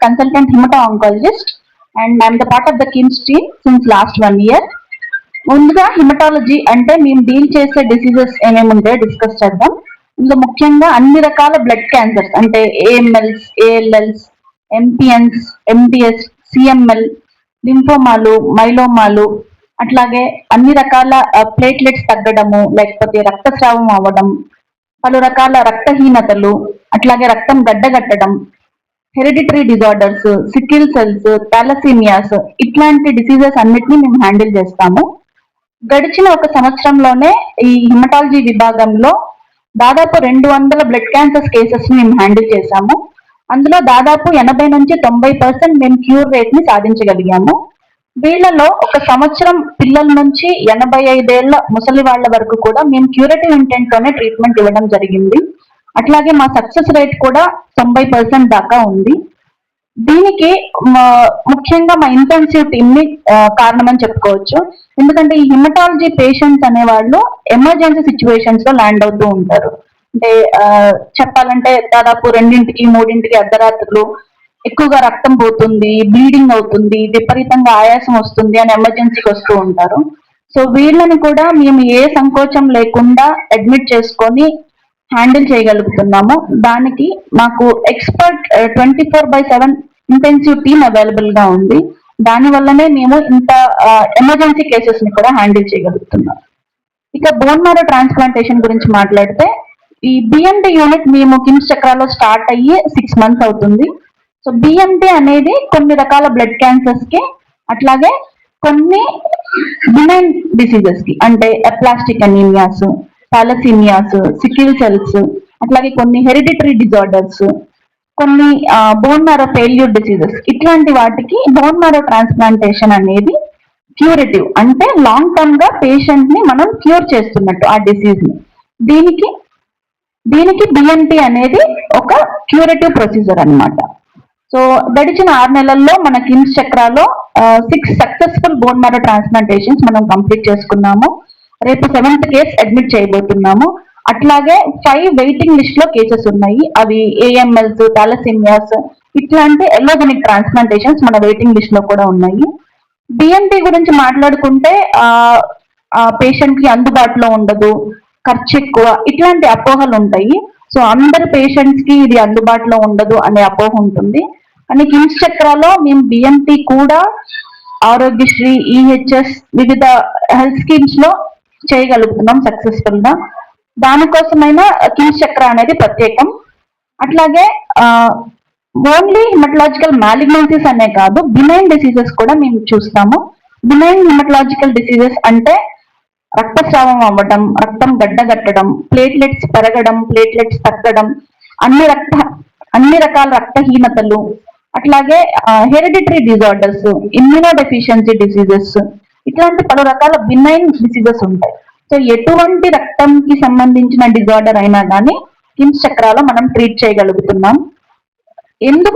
consultant hemato-oncologist, and I'm the part of the KIMS team since last 1 year. ముందుగా haematology అంటే మేము deal చేసే diseases ఏమేమి ఉంటాయో డిస్కస్ చేద్దాం. ఇందులో ముఖ్యంగా అన్ని రకాల బ్లడ్ క్యాన్సర్స్ అంటే ఏఎంఎల్స్, ఏఎల్ఎల్స్, ఎంపిఎన్స్, ఎండిఎస్, సిఎంఎల్, లింఫోమాలు, మైలోమాలు, అట్లాగే అన్ని రకాల ప్లేట్లెట్స్ తగ్గడము, లేకపోతే రక్తస్రావం అవ్వడం, పలు రకాల రక్తహీనతలు, అట్లాగే రక్తం గడ్డగట్టడం, హెరిడిటరీ డిజార్డర్స్, సికిల్ సెల్స్, థాలసీమియాస్, ఇట్లాంటి డిసీజెస్ అన్నిటిని మేము హ్యాండిల్ చేస్తాము. గడిచిన ఒక సంవత్సరంలోనే ఈ హిమటాలజీ విభాగంలో దాదాపు 200 బ్లడ్ క్యాన్సర్స్ కేసెస్ ని మేము హ్యాండిల్ చేశాము. అందులో దాదాపు 80 నుంచి 90% మేము క్యూర్ రేట్ ని సాధించగలిగాము. వీళ్ళలో ఒక సంవత్సరం పిల్లల నుంచి 85 ఏళ్ల ముసలి వాళ్ళ వరకు కూడా మేము క్యూరేటివ్ ఇంటెంట్ తోనే ట్రీట్మెంట్ ఇవ్వడం జరిగింది. అట్లాగే మా సక్సెస్ రేట్ కూడా 90% దాకా ఉంది. దీనికి ముఖ్యంగా మా ఇంటెన్సివ్ టీమ్ ని కారణమని చెప్పుకోవచ్చు. ఎందుకంటే ఈ హిమటాలజీ పేషెంట్స్ అనే వాళ్ళు ఎమర్జెన్సీ సిచ్యువేషన్స్ లో ల్యాండ్ అవుతూ ఉంటారు. అంటే చెప్పాలంటే దాదాపు 2ంటికి 3ంటికి అర్ధరాత్రులు ఎక్కువగా రక్తం పోతుంది, బ్లీడింగ్ అవుతుంది, విపరీతంగా ఆయాసం వస్తుంది అని ఎమర్జెన్సీకి వస్తూ ఉంటారు. సో వీళ్ళని కూడా మేము ఏ సంకోచం లేకుండా అడ్మిట్ చేసుకొని హ్యాండిల్ చేయగలుగుతున్నాము. దానికి మాకు ఎక్స్పర్ట్ 24/7 ఇంటెన్సివ్ టీమ్ అవైలబుల్ గా ఉంది. దాని వల్లనే మేము ఇంత ఎమర్జెన్సీ కేసెస్ ని కూడా హ్యాండిల్ చేయగలుగుతున్నాం. ఇక బోన్ మ్యారో ట్రాన్స్ప్లాంటేషన్ గురించి మాట్లాడితే ఈ బిఎండి యూనిట్ మేము కిమ్స్ చక్రాలో స్టార్ట్ అయ్యి 6 months అవుతుంది. సో బిఎండి అనేది కొన్ని రకాల బ్లడ్ క్యాన్సర్స్ కి, అట్లాగే కొన్ని బినైన్ డిసీజెస్ కి అంటే అప్లాస్టిక్ అనీమియాస్, థాలసీమియాస్, సికిల్ సెల్స్, అట్లాగే కొన్ని హెరిడిటరీ డిజార్డర్స్, కొన్ని బోన్ మ్యారో ఫెయిల్యూర్ డిసీజెస్, ఇట్లాంటి వాటికి బోన్ మ్యారో ట్రాన్స్ప్లాంటేషన్ అనేది క్యూరేటివ్ అంటే లాంగ్ టర్మ్ గా పేషెంట్ ని మనం క్యూర్ చేస్తున్నట్టు ఆ డిసీజ్ ని. దీనికి బిఎంటి అనేది ఒక క్యూరేటివ్ ప్రొసీజర్ అన్నమాట. సో గడిచిన 6 నెలల్లో మన కిమ్స్ చక్రాలో 6 సక్సెస్ఫుల్ బోన్ మ్యారో ట్రాన్స్ప్లాంటేషన్స్ మనం కంప్లీట్ చేసుకున్నాము. రేపు 7th కేస్ అడ్మిట్ చేయబోతున్నాము. అట్లాగే 5 వెయిటింగ్ లిస్ట్ లో కేసెస్ ఉన్నాయి. అవి ఏఎంఎల్స్, థాలసీమియాస్, ఇట్లాంటి ఎల్లోజెనిక్ ట్రాన్స్ప్లాంటేషన్స్ మన వెయిటింగ్ లిస్ట్ లో కూడా ఉన్నాయి. బిఎంటి గురించి మాట్లాడుకుంటే పేషెంట్ కి అందుబాటులో ఉండదు, ఖర్చు ఎక్కువ, ఇట్లాంటి అపోహలు ఉంటాయి. సో అందరు పేషెంట్స్ కి ఇది అందుబాటులో ఉండదు అనే అపోహ ఉంటుంది. కానీ కిమ్స్ చక్రాలో మేము బిఎంటి కూడా ఆరోగ్యశ్రీ, ఈహెచ్ఎస్, వివిధ హెల్త్ స్కీమ్స్ లో చేయగలుగుతున్నాం సక్సెస్ఫుల్ గా. దానికోసమైనా కిమ్స్ చక్ర అనేది ప్రత్యేకం. అట్లాగే ఓన్లీ హిమటలాజికల్ మ్యాలిగ్నెన్సీస్ అనే కాదు, బినైన్ డిసీజెస్ కూడా మేము చూస్తాము. బినైన్ హిమటలాజికల్ డిసీజెస్ అంటే రక్తస్రావం అవ్వడం, రక్తం గడ్డగట్టడం, ప్లేట్లెట్స్ పెరగడం, ప్లేట్లెట్స్ తగ్గడం, అన్ని రకాల రక్తహీనతలు, అట్లాగే hereditary disorders, immuno deficiency diseases, ఇట్లాంటి పలు రకాల బినైన్ డిసీజెస్ ఉంటాయి. సో ఎటువంటి రక్తంకి సంబంధించిన డిజార్డర్ అయినా కానీ కిమ్స్ చక్రాలో మనం ట్రీట్ చేయగలుగుతున్నాం. ఎందుకు